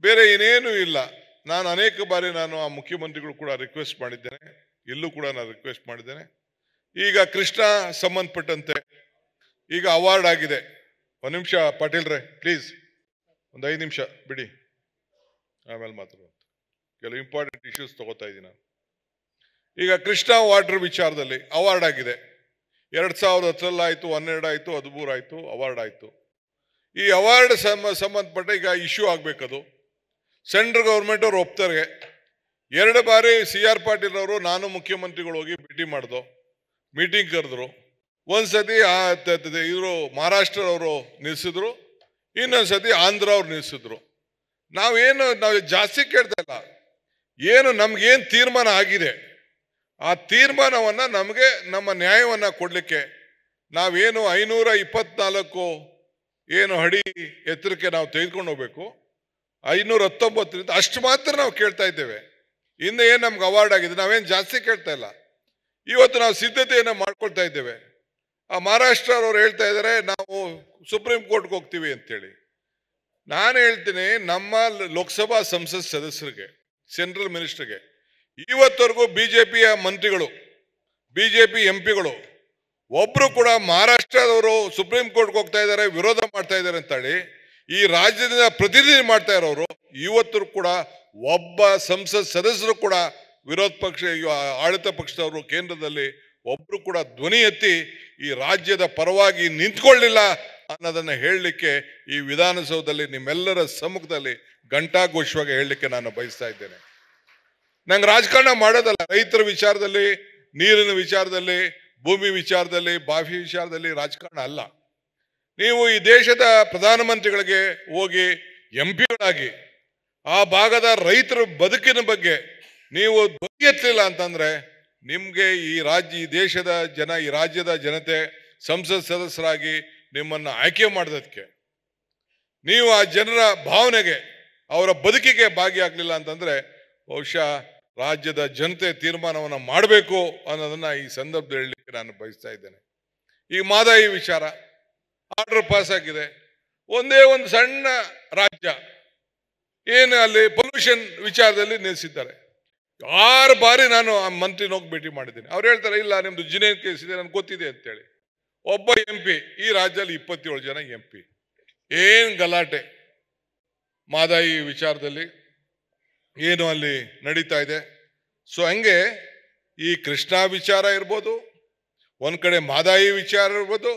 ಬೇರೆ ಏನೇನೂ ಇಲ್ಲ. ನಾನು ಅನೇಕ ಬಾರಿ ಆ ಮುಖ್ಯಮಂತ್ರಿಗಳು ಕೂಡ ರಿಕ್ವೆಸ್ಟ್ ಮಾಡಿದ್ದೇನೆ, ಇಲ್ಲೂ ಕೂಡ ನಾನು ರಿಕ್ವೆಸ್ಟ್ ಮಾಡಿದ್ದೇನೆ. ಈಗ ಕೃಷ್ಣ ಸಂಬಂಧಪಟ್ಟಂತೆ ಈಗ ಅವಾರ್ಡ್ ಆಗಿದೆ. ಒಂದು ನಿಮಿಷ ಪಾಟೀಲ್ರೆ, ಪ್ಲೀಸ್ ಒಂದು 5 ನಿಮಿಷ ಬಿಡಿ, ಆಮೇಲೆ ಮಾತಾಡೋದು. ಕೆಲವು ಇಂಪಾರ್ಟೆಂಟ್ ಇಶ್ಯೂಸ್ ತಗೋತಾ ಇದ್ದೀನಿ ನಾನು. ಈಗ ಕೃಷ್ಣ ವಾಟರ್ ವಿಚಾರದಲ್ಲಿ ಅವಾರ್ಡ್ ಆಗಿದೆ. 2010 ಆಯ್ತು, 12 ಆಯ್ತು, 13 ಆಯ್ತು, ಅವಾರ್ಡ್ ಆಯ್ತು. ಈ ಅವಾರ್ಡ್ ಸಂಬಂಧಪಟ್ಟ ಈಗ ಇಶ್ಯೂ ಆಗ್ಬೇಕದು. ಸೆಂಟ್ರಲ್ ಗೌರ್ಮೆಂಟ್ ಅವ್ರು ಒಪ್ತಾರೆ. 2 ಬಾರಿ CR ಪಾಟೀಲ್ ಅವರು, ನಾನು ಮುಖ್ಯಮಂತ್ರಿಗಳು ಹೋಗಿ ಭೇಟಿ ಮಾಡಿದ್ರು, ಮೀಟಿಂಗ್ ಕರೆದ್ರು. ಒಂದ್ಸತಿ ಇವರು ಮಹಾರಾಷ್ಟ್ರ ಅವರು ನಿಲ್ಸಿದ್ರು, ಇನ್ನೊಂದ್ಸತಿ ಆಂಧ್ರ ಅವ್ರು ನಿಲ್ಸಿದ್ರು. ನಾವು ಜಾಸ್ತಿ ಕೇಳ್ತಾ ಇಲ್ಲ, ಏನು ನಮ್ಗೇನು ತೀರ್ಮಾನ ಆಗಿದೆ ಆ ತೀರ್ಮಾನವನ್ನ ನಮಗೆ ನಮ್ಮ ನ್ಯಾಯವನ್ನ ಕೊಡ್ಲಿಕ್ಕೆ ನಾವೇನು 524 ಏನು ಅಡಿ ಎತ್ತರಕ್ಕೆ ನಾವು ತೆಗೆದುಕೊಂಡು ಹೋಗ್ಬೇಕು, 519 ಅಷ್ಟು ಮಾತ್ರ ನಾವು ಕೇಳ್ತಾ ಇದ್ದೇವೆ. ಇನ್ನು ಏನು ನಮ್ಗೆ ಅವಾರ್ಡ್ ಆಗಿದೆ, ನಾವೇನು ಜಾಸ್ತಿ ಕೇಳ್ತಾ ಇಲ್ಲ. ಇವತ್ತು ನಾವು ಸಿದ್ಧತೆಯನ್ನು ಮಾಡ್ಕೊಳ್ತಾ ಇದ್ದೇವೆ. ಆ ಮಹಾರಾಷ್ಟ್ರ ಅವರು ಹೇಳ್ತಾ ಇದ್ದಾರೆ ನಾವು ಸುಪ್ರೀಂ ಕೋರ್ಟ್ಗೆ ಹೋಗ್ತೀವಿ ಅಂತೇಳಿ. ನಾನು ಹೇಳ್ತೀನಿ, ನಮ್ಮ ಲೋಕಸಭಾ ಸಂಸತ್ ಸದಸ್ಯರಿಗೆ, ಸೆಂಟ್ರಲ್ ಮಿನಿಸ್ಟರ್ಗೆ, ಇವತ್ತವರೆಗೂ ಬಿಜೆಪಿಯ ಮಂತ್ರಿಗಳು, ಬಿಜೆಪಿ ಎಂಪಿಗಳು ಒಬ್ರು ಕೂಡ ಮಹಾರಾಷ್ಟ್ರದವರು ಸುಪ್ರೀಂ ಕೋರ್ಟ್ಗೆ ಹೋಗ್ತಾ ಇದ್ದಾರೆ, ವಿರೋಧ ಮಾಡ್ತಾ ಇದ್ದಾರೆ ಅಂತೇಳಿ ಈ ರಾಜ್ಯದಿಂದ ಪ್ರತಿನಿಧಿ ಮಾಡ್ತಾ ಇರೋರು ಇವತ್ತು ಕೂಡ ಒಬ್ಬ ಸಂಸತ್ ಸದಸ್ಯರು ಕೂಡ ವಿರೋಧ ಪಕ್ಷ, ಆಡಳಿತ ಪಕ್ಷದವರು ಕೇಂದ್ರದಲ್ಲಿ ಒಬ್ರು ಕೂಡ ಧ್ವನಿ ಎತ್ತಿ ಈ ರಾಜ್ಯದ ಪರವಾಗಿ ನಿಂತ್ಕೊಳ್ಳಿಲ್ಲ ಅನ್ನೋದನ್ನ ಹೇಳಲಿಕ್ಕೆ ಈ ವಿಧಾನಸೌಧದಲ್ಲಿ ನಿಮ್ಮೆಲ್ಲರ ಸಮ್ಮುಖದಲ್ಲಿ ಘಂಟಾಘೋಷವಾಗಿ ಹೇಳಲಿಕ್ಕೆ ನಾನು ಬಯಸ್ತಾ ಇದ್ದೇನೆ. ನಂಗೆ ರಾಜಕಾರಣ ಮಾಡೋದಲ್ಲ, ರೈತರ ವಿಚಾರದಲ್ಲಿ, ನೀರಿನ ವಿಚಾರದಲ್ಲಿ, ಭೂಮಿ ವಿಚಾರದಲ್ಲಿ, ಬಾವಿ ವಿಚಾರದಲ್ಲಿ ರಾಜಕಾರಣ ಅಲ್ಲ. ನೀವು ಈ ದೇಶದ ಪ್ರಧಾನಮಂತ್ರಿಗಳಿಗೆ ಹೋಗಿ ಎಂಪಿಗಳಾಗಿ ಆ ಭಾಗದ ರೈತರ ಬದುಕಿನ ಬಗ್ಗೆ ನೀವು ಧ್ವನಿ ಎತ್ತಲಿಲ್ಲ ಅಂತಂದ್ರೆ ನಿಮ್ಗೆ ಈ ದೇಶದ ಜನ, ಈ ರಾಜ್ಯದ ಜನತೆ ಸಂಸತ್ ಸದಸ್ಯರಾಗಿ ನಿಮ್ಮನ್ನ ಆಯ್ಕೆ ಮಾಡೋದಕ್ಕೆ, ನೀವು ಆ ಜನರ ಭಾವನೆಗೆ, ಅವರ ಬದುಕಿಗೆ ಭಾಗಿಯಾಗಲಿಲ್ಲ ಅಂತಂದ್ರೆ ಬಹುಶಃ ರಾಜ್ಯದ ಜನತೆ ತೀರ್ಮಾನವನ್ನು ಮಾಡಬೇಕು ಅನ್ನೋದನ್ನ ಈ ಸಂದರ್ಭದಲ್ಲಿ ಹೇಳಲಿಕ್ಕೆ ನಾನು ಬಯಸ್ತಾ ಇದ್ದೇನೆ. ಈ ಮಾದಾಯಿ ವಿಚಾರ ಆರ್ಡರ್ ಪಾಸ್ ಆಗಿದೆ. ಒಂದೇ ಒಂದು ಸಣ್ಣ ರಾಜ್ಯ ಏನು ಅಲ್ಲಿ ಪೊಲ್ಯೂಷನ್ ವಿಚಾರದಲ್ಲಿ ನಿಲ್ಲಿಸಿದ್ದಾರೆ. 6 ಬಾರಿ ನಾನು ಆ ಮಂತ್ರಿನ ಹೋಗಿ ಭೇಟಿ ಮಾಡಿದ್ದೀನಿ. ಅವ್ರು ಹೇಳ್ತಾರೆ ಇಲ್ಲ ನಿಮ್ದು ಜಿನೇನ್ ಕೇಸ್ ಇದೆ, ನನ್ಗೆ ಗೊತ್ತಿದೆ ಅಂತೇಳಿ. ಒಬ್ಬ MP, ಈ ರಾಜ್ಯದಲ್ಲಿ 27 ಜನ MP. ಏನ್ ಗಲಾಟೆ ಮಾದಾಯಿ ವಿಚಾರದಲ್ಲಿ ಏನು ಅಲ್ಲಿ ನಡೀತಾ ಇದೆ. ಸೊ ಹಂಗೆ ಈ ಕೃಷ್ಣಾ ವಿಚಾರ ಇರ್ಬೋದು, ಒಂದ್ ಕಡೆ ಮಾದಾಯಿ ವಿಚಾರ ಇರ್ಬೋದು,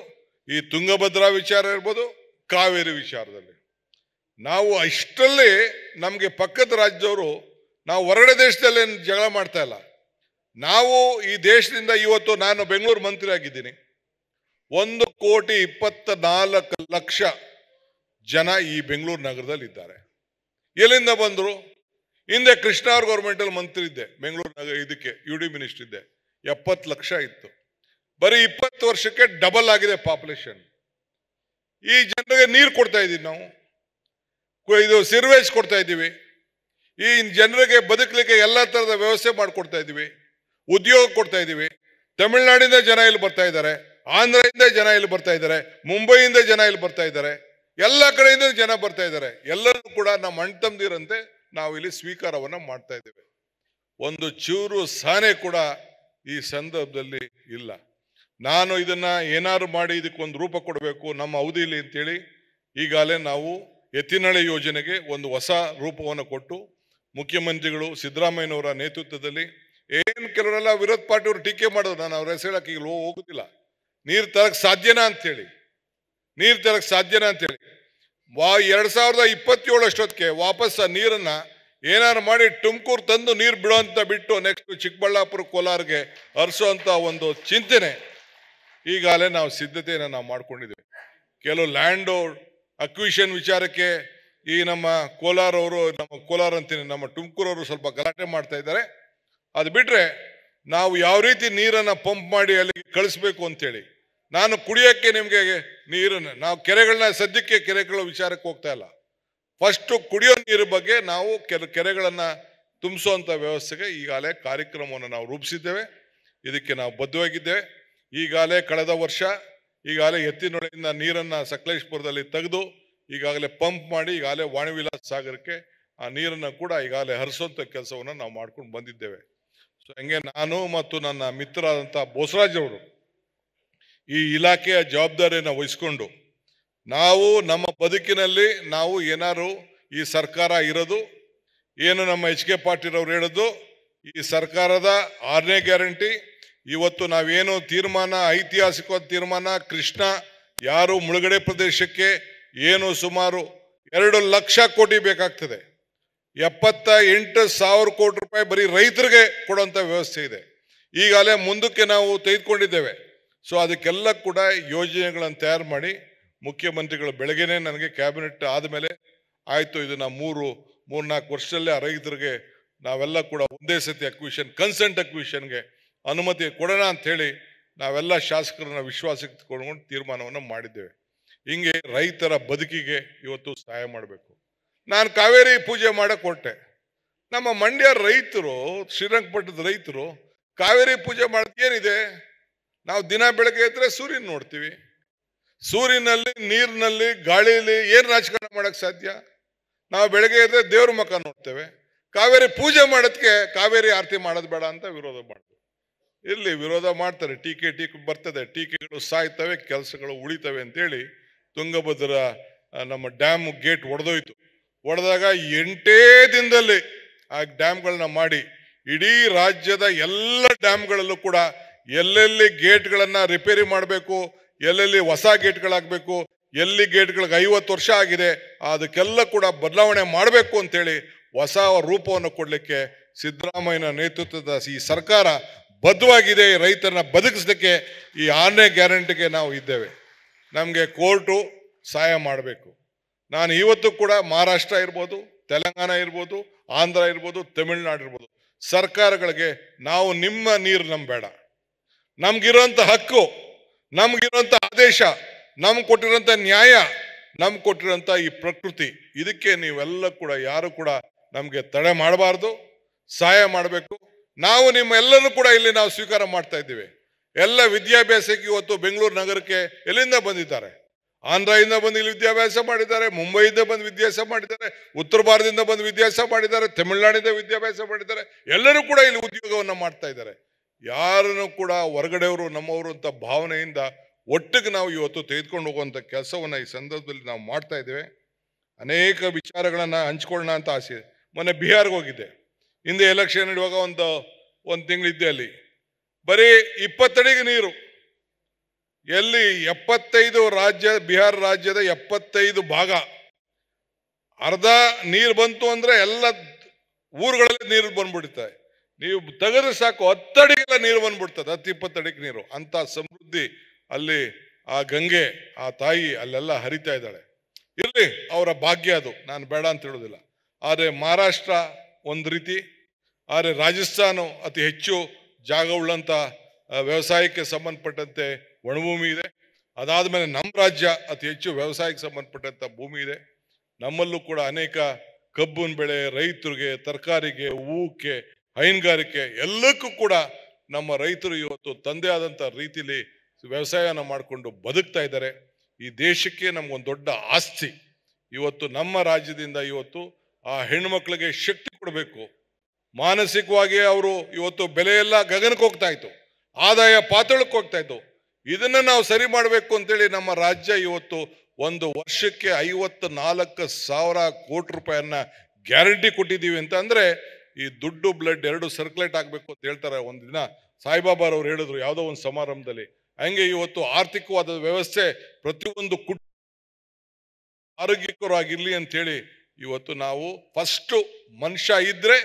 ಈ ತುಂಗಭದ್ರಾ ವಿಚಾರ ಇರ್ಬೋದು, ಕಾವೇರಿ ವಿಚಾರದಲ್ಲಿ ನಾವು ಇಷ್ಟರಲ್ಲಿ ನಮಗೆ ಪಕ್ಕದ ರಾಜ್ಯದವರು, ನಾವು ಹೊರಗಡೆ ದೇಶದಲ್ಲಿ ಜಗಳ ಮಾಡ್ತಾ ಇಲ್ಲ. ನಾವು ಈ ದೇಶದಿಂದ ಇವತ್ತು ನಾನು ಬೆಂಗಳೂರು ಮಂತ್ರಿ ಆಗಿದ್ದೀನಿ. 1,24,00,000 ಜನ ಈ ಬೆಂಗಳೂರು ನಗರದಲ್ಲಿ ಇದ್ದಾರೆ. ಎಲ್ಲಿಂದ ಬಂದ್ರು? ಹಿಂದೆ ಕೃಷ್ಣ ಅವ್ರ ಗೌರ್ಮೆಂಟ್ ಅಲ್ಲಿ ಮಂತ್ರಿ ಇದ್ದೆ, ಬೆಂಗಳೂರು ನಗರ ಇದಕ್ಕೆ UD ಮಿನಿಸ್ಟರ್ ಇದ್ದೆ. 70 ಲಕ್ಷ ಇತ್ತು. ಬರೀ 20 ವರ್ಷಕ್ಕೆ ಡಬಲ್ ಆಗಿದೆ ಪಾಪ್ಯುಲೇಷನ್. ಈ ಜನರಿಗೆ ನೀರು ಕೊಡ್ತಾ ಇದ್ದೀವಿ ನಾವು, ಇದು ಸಿರ್ವೇಜ್ ಕೊಡ್ತಾ ಇದ್ದೀವಿ. ಈ ಜನರಿಗೆ ಬದುಕಲಿಕ್ಕೆ ಎಲ್ಲ ತರದ ವ್ಯವಸ್ಥೆ ಮಾಡಿಕೊಡ್ತಾ ಇದ್ದೀವಿ, ಉದ್ಯೋಗ ಕೊಡ್ತಾ ಇದ್ದೀವಿ. ತಮಿಳುನಾಡಿಂದ ಜನ ಇಲ್ಲಿ ಬರ್ತಾ ಇದ್ದಾರೆ, ಆಂಧ್ರದಿಂದ ಜನ ಇಲ್ಲಿ ಬರ್ತಾ ಇದ್ದಾರೆ, ಮುಂಬೈಯಿಂದ ಜನ ಇಲ್ಲಿ ಬರ್ತಾ ಇದ್ದಾರೆ, ಎಲ್ಲ ಕಡೆಯಿಂದ ಜನ ಬರ್ತಾ ಇದ್ದಾರೆ. ಎಲ್ಲರೂ ಕೂಡ ನಮ್ಮ ಅಣ್ಣ ತಮ್ಮದಿರಂತೆ ನಾವು ಇಲ್ಲಿ ಸ್ವೀಕಾರವನ್ನ ಮಾಡ್ತಾ ಇದ್ದೇವೆ. ಒಂದು ಚೂರು ಸಹನೆ ಕೂಡ ಈ ಸಂದರ್ಭದಲ್ಲಿ ಇಲ್ಲ. ನಾನು ಇದನ್ನ ಏನಾದ್ರು ಮಾಡಿ ಇದಕ್ಕೊಂದು ರೂಪ ಕೊಡಬೇಕು ನಮ್ಮ ಅವಧಿಯಲ್ಲಿ ಅಂತೇಳಿ ಈಗಾಗಲೇ ನಾವು ಎತ್ತಿನಹೊಳೆ ಯೋಜನೆಗೆ ಒಂದು ಹೊಸ ರೂಪವನ್ನು ಕೊಟ್ಟು ಮುಖ್ಯಮಂತ್ರಿಗಳು ಸಿದ್ದರಾಮಯ್ಯನವರ ನೇತೃತ್ವದಲ್ಲಿ, ಏನ್ ಕೆಲವರೆಲ್ಲ ವಿರೋಧ ಪಾರ್ಟಿಯವರು ಟೀಕೆ ಮಾಡೋದು, ನಾನು ಅವ್ರ ಹೆಸರು ಈಗ ಹೋಗುದಿಲ್ಲ, ನೀರು ತರಕ್ ಸಾಧ್ಯನಾ ಅಂತೇಳಿ 2027 ಅಷ್ಟೊತ್ತಿಗೆ ವಾಪಸ್ ಆ ನೀರನ್ನ ಏನಾರು ಮಾಡಿ ತುಮಕೂರು ತಂದು ನೀರು ಬಿಡುವಂತ ಬಿಟ್ಟು ನೆಕ್ಸ್ಟ್ ಚಿಕ್ಕಬಳ್ಳಾಪುರ ಕೋಲಾರ್ಗೆ ಹರಿಸುವಂತ ಒಂದು ಚಿಂತನೆ ಈಗಾಗಲೇ ನಾವು ಸಿದ್ಧತೆಯನ್ನು ನಾವು ಮಾಡ್ಕೊಂಡಿದ್ದೇವೆ. ಕೆಲವು ಲ್ಯಾಂಡ್ ಅಕ್ವಿಷನ್ ವಿಚಾರಕ್ಕೆ ಈ ನಮ್ಮ ಕೋಲಾರ ಅಂತೀನಿ, ನಮ್ಮ ತುಮಕೂರವರು ಸ್ವಲ್ಪ ಗಲಾಟೆ ಮಾಡ್ತಾ ಇದ್ದಾರೆ. ಅದು ಬಿಟ್ರೆ ನಾವು ಯಾವ ರೀತಿ ನೀರನ್ನ ಪಂಪ್ ಮಾಡಿ ಅಲ್ಲಿಗೆ ಕಳಿಸ್ಬೇಕು ಅಂತೇಳಿ, ನಾನು ಕುಡಿಯೋಕ್ಕೆ ನಿಮಗೆ ನೀರನ್ನು ನಾವು ಕೆರೆಗಳನ್ನ ಸದ್ಯಕ್ಕೆ ಕೆರೆಗಳ ವಿಚಾರಕ್ಕೆ ಹೋಗ್ತಾ ಇಲ್ಲ. ಫಸ್ಟ್ ಕುಡಿಯೋ ನೀರು ಬಗ್ಗೆ ನಾವು ಕೆರೆಗಳನ್ನ ತುಂಬಿಸುವಂತ ವ್ಯವಸ್ಥೆಗೆ ಈಗಾಗಲೇ ಕಾರ್ಯಕ್ರಮವನ್ನು ನಾವು ರೂಪಿಸಿದ್ದೇವೆ. ಇದಕ್ಕೆ ನಾವು ಬದ್ಧವಾಗಿದ್ದೇವೆ. ಈಗಾಗಲೇ ಕಳೆದ ವರ್ಷ ಈಗಾಗಲೇ ಎತ್ತಿನಹೊಳೆಯಿಂದ ನೀರನ್ನ ಸಕಲೇಶಪುರದಲ್ಲಿ ತೆಗೆದು ಈಗಾಗಲೇ ಪಂಪ್ ಮಾಡಿ ಈಗಾಗಲೇ ವಾಣಿವಿಲಾಸ ಸಾಗರಕ್ಕೆ ಆ ನೀರನ್ನು ಕೂಡ ಈಗಾಗಲೇ ಹರಿಸುವಂತ ಕೆಲಸವನ್ನು ನಾವು ಮಾಡ್ಕೊಂಡು ಬಂದಿದ್ದೇವೆ. ಸೊ ಹಂಗೆ ನಾನು ಮತ್ತು ನನ್ನ ಮಿತ್ರರಾದಂಥ ಬೋಸರಾಜ್ ಅವರು ಈ ಇಲಾಖೆಯ ಜವಾಬ್ದಾರಿಯನ್ನು ವಹಿಸ್ಕೊಂಡು ನಾವು ನಮ್ಮ ಬದುಕಿನಲ್ಲಿ ನಾವು ಏನಾರು ಈ ಸರ್ಕಾರ ಇರೋದು ಏನು ನಮ್ಮ HK ಪಾಟೀಲ್ ಅವರು ಹೇಳೋದು, ಈ ಸರ್ಕಾರದ 6ನೇ ಗ್ಯಾರಂಟಿ, ಇವತ್ತು ನಾವೇನು ತೀರ್ಮಾನ, ಐತಿಹಾಸಿಕವಾದ ತೀರ್ಮಾನ, ಕೃಷ್ಣ ಯಾರು ಮುಳುಗಡೆ ಪ್ರದೇಶಕ್ಕೆ ಏನು ಸುಮಾರು 2 ಲಕ್ಷ ಕೋಟಿ ಬೇಕಾಗ್ತದೆ, 78,000 ಕೋಟಿ ರೂಪಾಯಿ ಬರೀ ರೈತರಿಗೆ ಕೊಡುವಂತ ವ್ಯವಸ್ಥೆ ಇದೆ. ಈಗಾಗಲೇ ಮುಂದಕ್ಕೆ ನಾವು ತೆಗೆದುಕೊಂಡಿದ್ದೇವೆ. ಸೊ ಅದಕ್ಕೆಲ್ಲ ಕೂಡ ಯೋಜನೆಗಳನ್ನು ತಯಾರು ಮಾಡಿ ಮುಖ್ಯಮಂತ್ರಿಗಳು ಬೆಳಗ್ಗೆನೆ ನನಗೆ ಕ್ಯಾಬಿನೆಟ್ ಆದಮೇಲೆ ಆಯಿತು, ಇದನ್ನ 3-4 ವರ್ಷದಲ್ಲೇ ಆ ರೈತರಿಗೆ ನಾವೆಲ್ಲ ಕೂಡ ಒಂದೇ ಸತಿ ಕನ್ಸೆಂಟ್ ಅಕ್ವಿಷನ್ಗೆ ಅನುಮತಿ ಕೊಡೋಣ ಅಂತ ಹೇಳಿ ನಾವೆಲ್ಲ ಶಾಸಕರನ್ನ ವಿಶ್ವಾಸಕ್ಕೆ ತಗೊಂಡು ತೀರ್ಮಾನವನ್ನು ಮಾಡಿದ್ದೇವೆ. ಹಿಂಗೆ ರೈತರ ಬದುಕಿಗೆ ಇವತ್ತು ಸಹಾಯ ಮಾಡಬೇಕು. ನಾನು ಕಾವೇರಿ ಪೂಜೆ ಮಾಡಕ್ಕೆ ಹೊರಟೆ. ನಮ್ಮ ಮಂಡ್ಯ ರೈತರು, ಶ್ರೀರಂಗಪಟ್ಟಣದ ರೈತರು ಕಾವೇರಿ ಪೂಜೆ ಮಾಡೋದು ಏನಿದೆ? ನಾವು ದಿನ ಬೆಳಗ್ಗೆ ಇದ್ರೆ ಸೂರ್ಯನ ನೋಡ್ತೀವಿ, ಸೂರ್ಯನಲ್ಲಿ, ನೀರಿನಲ್ಲಿ, ಗಾಳಿಯಲ್ಲಿ ಏನು ರಾಜಕಾರಣ ಮಾಡಕ್ ಸಾಧ್ಯ? ನಾವು ಬೆಳಗ್ಗೆ ಇದ್ರೆ ದೇವ್ರ ಮುಖ ನೋಡ್ತೇವೆ. ಕಾವೇರಿ ಪೂಜೆ ಮಾಡೋದಕ್ಕೆ ಕಾವೇರಿ ಆರತಿ ಮಾಡೋದು ಬೇಡ ಅಂತ ವಿರೋಧ ಮಾಡ್ತೀವಿ. ಇರ್ಲಿ, ವಿರೋಧ ಮಾಡ್ತಾರೆ, ಟೀಕೆ ಬರ್ತದೆ, ಟೀಕೆಗಳು ಸಾಯ್ತವೆ, ಕೆಲಸಗಳು ಉಳಿತವೆ ಅಂತೇಳಿ ತುಂಗಭದ್ರಾ ನಮ್ಮ ಡ್ಯಾಮ್ ಗೇಟ್ ಒಡೆದಾಗ 8 ದಿನದಲ್ಲಿ ಆ ಡ್ಯಾಮ್ಗಳನ್ನ ಮಾಡಿ ಇಡೀ ರಾಜ್ಯದ ಎಲ್ಲ ಡ್ಯಾಮ್ಗಳಲ್ಲೂ ಕೂಡ ಎಲ್ಲೆಲ್ಲಿ ಗೇಟ್ಗಳನ್ನ ರಿಪೇರಿ ಮಾಡಬೇಕು, ಎಲ್ಲೆಲ್ಲಿ ಹೊಸ ಗೇಟ್ಗಳಾಗಬೇಕು, ಎಲ್ಲಿ ಗೇಟ್ಗಳಿಗೆ 50 ವರ್ಷ ಆಗಿದೆ ಅದಕ್ಕೆಲ್ಲ ಕೂಡ ಬದಲಾವಣೆ ಮಾಡಬೇಕು ಅಂತೇಳಿ ಹೊಸ ರೂಪವನ್ನು ಕೊಡಲಿಕ್ಕೆ ಸಿದ್ದರಾಮಯ್ಯನ ನೇತೃತ್ವದ ಈ ಸರ್ಕಾರ ಬದ್ಧವಾಗಿದೆ. ರೈತರನ್ನ ಬದುಕಿಸಲಿಕ್ಕೆ ಈ 6ನೇ ಗ್ಯಾರಂಟಿಗೆ ನಾವು ಇದ್ದೇವೆ. ನಮಗೆ ಕೋರ್ಟು ಸಹಾಯ ಮಾಡಬೇಕು. ನಾನು ಇವತ್ತು ಕೂಡ ಮಹಾರಾಷ್ಟ್ರ ಇರ್ಬೋದು, ತೆಲಂಗಾಣ ಇರ್ಬೋದು, ಆಂಧ್ರ ಇರ್ಬೋದು, ತಮಿಳುನಾಡು ಇರ್ಬೋದು, ಸರ್ಕಾರಗಳಿಗೆ ನಾವು ನಿಮ್ಮ ನೀರು ನಂಬೇಡ, ನಮ್ಗಿರೋಂಥ ಹಕ್ಕು, ನಮ್ಗಿರೋಂಥ ಆದೇಶ, ನಮ್ಗೆ ಕೊಟ್ಟಿರೋಂಥ ನ್ಯಾಯ, ನಮ್ಗೆ ಕೊಟ್ಟಿರೋಂಥ ಈ ಪ್ರಕೃತಿ, ಇದಕ್ಕೆ ನೀವೆಲ್ಲ ಕೂಡ ಯಾರು ಕೂಡ ನಮಗೆ ತಡೆ ಮಾಡಬಾರ್ದು, ಸಹಾಯ ಮಾಡಬೇಕು. ನಾವು ನಿಮ್ಮ ಎಲ್ಲರೂ ಕೂಡ ಇಲ್ಲಿ ನಾವು ಸ್ವೀಕಾರ ಮಾಡ್ತಾ ಇದ್ದೀವಿ. ಎಲ್ಲ ವಿದ್ಯಾಭ್ಯಾಸಕ್ಕೆ ಇವತ್ತು ಬೆಂಗಳೂರು ನಗರಕ್ಕೆ ಎಲ್ಲಿಂದ ಬಂದಿದ್ದಾರೆ? ಆಂಧ್ರದಿಂದ ಬಂದು ಇಲ್ಲಿ ವಿದ್ಯಾಭ್ಯಾಸ ಮಾಡಿದ್ದಾರೆ, ಮುಂಬೈಯಿಂದ ಬಂದು ವಿದ್ಯಾಭ್ಯಾಸ ಮಾಡಿದ್ದಾರೆ, ಉತ್ತರ ಭಾರತದಿಂದ ಬಂದು ವಿದ್ಯಾಭ್ಯಾಸ ಮಾಡಿದ್ದಾರೆ, ತಮಿಳುನಾಡಿಂದ ವಿದ್ಯಾಭ್ಯಾಸ ಮಾಡಿದ್ದಾರೆ. ಎಲ್ಲರೂ ಕೂಡ ಇಲ್ಲಿ ಉದ್ಯೋಗವನ್ನು ಮಾಡ್ತಾ ಇದ್ದಾರೆ. ಯಾರನ್ನು ಕೂಡ ಹೊರಗಡೆಯವರು ನಮ್ಮವರು ಅಂತ ಭಾವನೆಯಿಂದ ಒಟ್ಟಿಗೆ ನಾವು ಇವತ್ತು ತೆಗೆದುಕೊಂಡು ಹೋಗುವಂಥ ಕೆಲಸವನ್ನು ಈ ಸಂದರ್ಭದಲ್ಲಿ ನಾವು ಮಾಡ್ತಾ ಇದ್ದೇವೆ. ಅನೇಕ ವಿಚಾರಗಳನ್ನು ಹಂಚ್ಕೊಳ್ಳೋಣ ಅಂತ ಆಸೆ ಇದೆ. ಮೊನ್ನೆ ಬಿಹಾರ್ಗೆ ಹೋಗಿದ್ದೆ, ಹಿಂದೆ ಎಲೆಕ್ಷನ್ ಇಡುವಾಗ ಒಂದು ತಿಂಗಳಿದ್ದೆ. ಅಲ್ಲಿ ಬರೀ 20 ಅಡಿಗೆ ನೀರು, ಎಲ್ಲಿ 75 ರಾಜ್ಯ, ಬಿಹಾರ ರಾಜ್ಯದ 75 ಭಾಗ ಅರ್ಧ ನೀರು ಬಂತು ಅಂದ್ರೆ ಎಲ್ಲ ಊರುಗಳಲ್ಲಿ ನೀರು ಬಂದ್ಬಿಡುತ್ತೆ. ನೀವು ತೆಗೆದ್ರೆ ಸಾಕು 10 ಅಡಿಗೆಲ್ಲ ನೀರು ಬಂದ್ಬಿಡ್ತದೆ, 10-20 ಅಡಿಗೆ ನೀರು. ಅಂತ ಸಮೃದ್ಧಿ ಅಲ್ಲಿ ಆ ಗಂಗೆ, ಆ ತಾಯಿ ಅಲ್ಲೆಲ್ಲ ಹರಿತಾ ಇದ್ದಾಳೆ. ಇರ್ಲಿ, ಅವರ ಭಾಗ್ಯ ಅದು, ನಾನು ಬೇಡ ಅಂತ ಹೇಳೋದಿಲ್ಲ. ಆದರೆ ಮಹಾರಾಷ್ಟ್ರ ಒಂದು ರೀತಿ, ಆದರೆ ರಾಜಸ್ಥಾನ ಅತಿ ಹೆಚ್ಚು ಜಾಗವುಳ್ಳಂಥ ವ್ಯವಸಾಯಕ್ಕೆ ಸಂಬಂಧಪಟ್ಟಂತೆ ಒಣಭೂಮಿ ಇದೆ. ಅದಾದಮೇಲೆ ನಮ್ಮ ರಾಜ್ಯ ಅತಿ ಹೆಚ್ಚು ವ್ಯವಸಾಯಕ್ಕೆ ಸಂಬಂಧಪಟ್ಟಂಥ ಭೂಮಿ ಇದೆ. ನಮ್ಮಲ್ಲೂ ಕೂಡ ಅನೇಕ ಕಬ್ಬಿನ ಬೆಳೆ, ರೈತರಿಗೆ, ತರಕಾರಿಗೆ, ಹೂಕ್ಕೆ, ಹೈನುಗಾರಿಕೆ ಎಲ್ಲಕ್ಕೂ ಕೂಡ ನಮ್ಮ ರೈತರು ಇವತ್ತು ತಂದೆ ಆದಂಥ ರೀತಿಯಲ್ಲಿ ವ್ಯವಸಾಯನ ಮಾಡಿಕೊಂಡು ಬದುಕ್ತಾ ಇದ್ದಾರೆ. ಈ ದೇಶಕ್ಕೆ ನಮಗೊಂದು ದೊಡ್ಡ ಆಸ್ತಿ. ಇವತ್ತು ನಮ್ಮ ರಾಜ್ಯದಿಂದ ಇವತ್ತು ಆ ಹೆಣ್ಮಕ್ಳಿಗೆ ಶಕ್ತಿ ಕೊಡಬೇಕು. ಮಾನಸಿಕವಾಗಿ ಅವರು ಇವತ್ತು ಬೆಲೆ ಎಲ್ಲ ಗಗನಕ್ಕೆ ಹೋಗ್ತಾ ಇತ್ತು, ಆದಾಯ ಪಾತಾಳಕ್ಕೆ ಹೋಗ್ತಾ ಇತ್ತು. ಇದನ್ನ ನಾವು ಸರಿ ಮಾಡಬೇಕು ಅಂತೇಳಿ ನಮ್ಮ ರಾಜ್ಯ ಇವತ್ತು ಒಂದು ವರ್ಷಕ್ಕೆ 54,000 ಕೋಟಿ ರೂಪಾಯಿಯನ್ನ ಗ್ಯಾರಂಟಿ ಕೊಟ್ಟಿದ್ದೀವಿ. ಅಂತ ಅಂದ್ರೆ ಈ ದುಡ್ಡು ಬ್ಲಡ್ ಎರಡು ಸರ್ಕ್ಯುಲೇಟ್ ಆಗಬೇಕು ಅಂತ ಹೇಳ್ತಾರೆ. ಒಂದು ದಿನ ಸಾಯಿಬಾಬಾರವ್ರು ಹೇಳಿದ್ರು ಯಾವುದೋ ಒಂದು ಸಮಾರಂಭದಲ್ಲಿ. ಹಂಗೆ ಇವತ್ತು ಆರ್ಥಿಕವಾದ ವ್ಯವಸ್ಥೆ ಪ್ರತಿಯೊಂದು ಆರೋಗ್ಯಕರವಾಗಿರ್ಲಿ ಅಂತ ಹೇಳಿ ಇವತ್ತು ನಾವು ಫಸ್ಟ್ ಮನುಷ್ಯ ಇದ್ರೆ,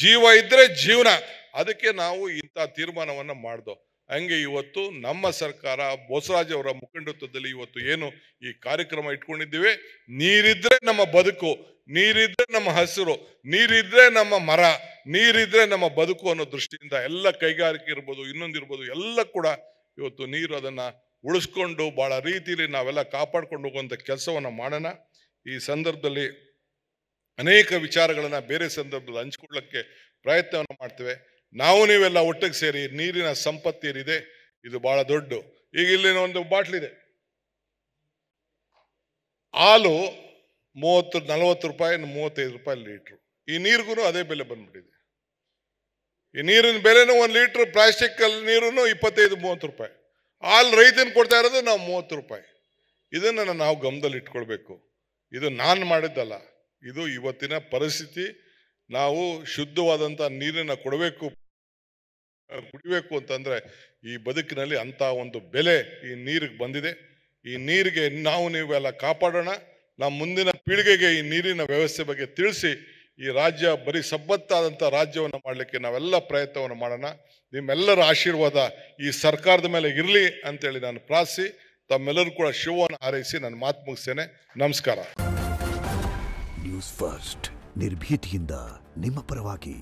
ಜೀವ ಇದ್ರೆ ಜೀವನ, ಅದಕ್ಕೆ ನಾವು ಇಂಥ ತೀರ್ಮಾನವನ್ನ ಮಾಡ್ದೋ. ಹಂಗೆ ಇವತ್ತು ನಮ್ಮ ಸರ್ಕಾರ ಬೋಸರಾಜ್ ಅವರ ಮುಖಂಡತ್ವದಲ್ಲಿ ಇವತ್ತು ಏನು ಈ ಕಾರ್ಯಕ್ರಮ ಇಟ್ಕೊಂಡಿದ್ದೀವಿ, ನೀರಿದ್ರೆ ನಮ್ಮ ಬದುಕು, ನೀರಿದ್ರೆ ನಮ್ಮ ಹಸಿರು, ನೀರಿದ್ರೆ ನಮ್ಮ ಮರ, ನೀರಿದ್ರೆ ನಮ್ಮ ಬದುಕು ಅನ್ನೋ ದೃಷ್ಟಿಯಿಂದ ಎಲ್ಲ ಕೈಗಾರಿಕೆ ಇರ್ಬೋದು, ಇನ್ನೊಂದಿರ್ಬೋದು, ಎಲ್ಲ ಕೂಡ ಇವತ್ತು ನೀರು ಅದನ್ನ ಉಳಿಸ್ಕೊಂಡು ಬಹಳ ರೀತಿಯಲ್ಲಿ ನಾವೆಲ್ಲ ಕಾಪಾಡ್ಕೊಂಡು ಹೋಗುವಂಥ ಕೆಲಸವನ್ನ ಮಾಡೋಣ. ಈ ಸಂದರ್ಭದಲ್ಲಿ ಅನೇಕ ವಿಚಾರಗಳನ್ನ ಬೇರೆ ಸಂದರ್ಭದಲ್ಲಿ ಹಂಚ್ಕೊಳ್ಳಕ್ಕೆ ಪ್ರಯತ್ನವನ್ನು ಮಾಡ್ತೇವೆ. ನಾವು ನೀವೆಲ್ಲ ಒಟ್ಟಿಗೆ ಸೇರಿ ನೀರಿನ ಸಂಪತ್ತು ಏನಿದೆ ಇದು ಬಹಳ ದೊಡ್ಡ. ಈಗ ಇಲ್ಲಿನ ಒಂದು ಬಾಟ್ಲಿದೆ, ಹಾಲು 30-40 ರೂಪಾಯಿ, 35 ರೂಪಾಯಿ ಲೀಟ್ರು. ಈ ನೀರಿಗೂ ಅದೇ ಬೆಲೆ ಬಂದ್ಬಿಟ್ಟಿದೆ. ಈ ನೀರಿನ ಬೆಲೆನೂ 1 ಲೀಟ್ರ್ ಪ್ಲಾಸ್ಟಿಕ್ ಅಲ್ಲಿ ನೀರು 25-30 ರೂಪಾಯಿ. ಹಾಲು ರೈತನ ಕೊಡ್ತಾ ಇರೋದು ನಾವು 30 ರೂಪಾಯಿ. ಇದನ್ನ ನಾವು ಗಮನದಲ್ಲಿ ಇಟ್ಕೊಳ್ಬೇಕು. ಇದು ನಾನು ಮಾಡಿದ್ದಲ್ಲ, ಇದು ಇವತ್ತಿನ ಪರಿಸ್ಥಿತಿ. ನಾವು ಶುದ್ಧವಾದಂಥ ನೀರನ್ನ ಕುಡಿಬೇಕು ಅಂತಂದ್ರೆ ಈ ಬದುಕಿನಲ್ಲಿ ಅಂತ ಒಂದು ಬೆಲೆ ಈ ನೀರಿಗೆ ಬಂದಿದೆ. ಈ ನೀರಿಗೆ ನಾವು ನೀವೆಲ್ಲ ಕಾಪಾಡೋಣ. ನಮ್ಮ ಮುಂದಿನ ಪೀಳಿಗೆಗೆ ಈ ನೀರಿನ ವ್ಯವಸ್ಥೆ ಬಗ್ಗೆ ತಿಳಿಸಿ ಈ ರಾಜ್ಯ ಬರೀ ಸಬ್ಬತ್ತಾದಂಥ ರಾಜ್ಯವನ್ನು ಮಾಡಲಿಕ್ಕೆ ನಾವೆಲ್ಲ ಪ್ರಯತ್ನವನ್ನು ಮಾಡೋಣ. ನಿಮ್ಮೆಲ್ಲರ ಆಶೀರ್ವಾದ ಈ ಸರ್ಕಾರದ ಮೇಲೆ ಇರಲಿ ಅಂತೇಳಿ ನಾನು ಪ್ರಾರ್ಥಿಸಿ ತಮ್ಮೆಲ್ಲರೂ ಕೂಡ ಶಿವವನ್ನು ಹಾರೈಸಿ ನಾನು ಮಾತು ಮುಗಿಸ್ತೇನೆ. ನಮಸ್ಕಾರ. ನ್ಯೂಸ್ ಫಸ್ಟ್, ನಿರ್ಭೀತಿಯಿಂದ ನಿಮ್ಮ ಪರವಾಗಿ.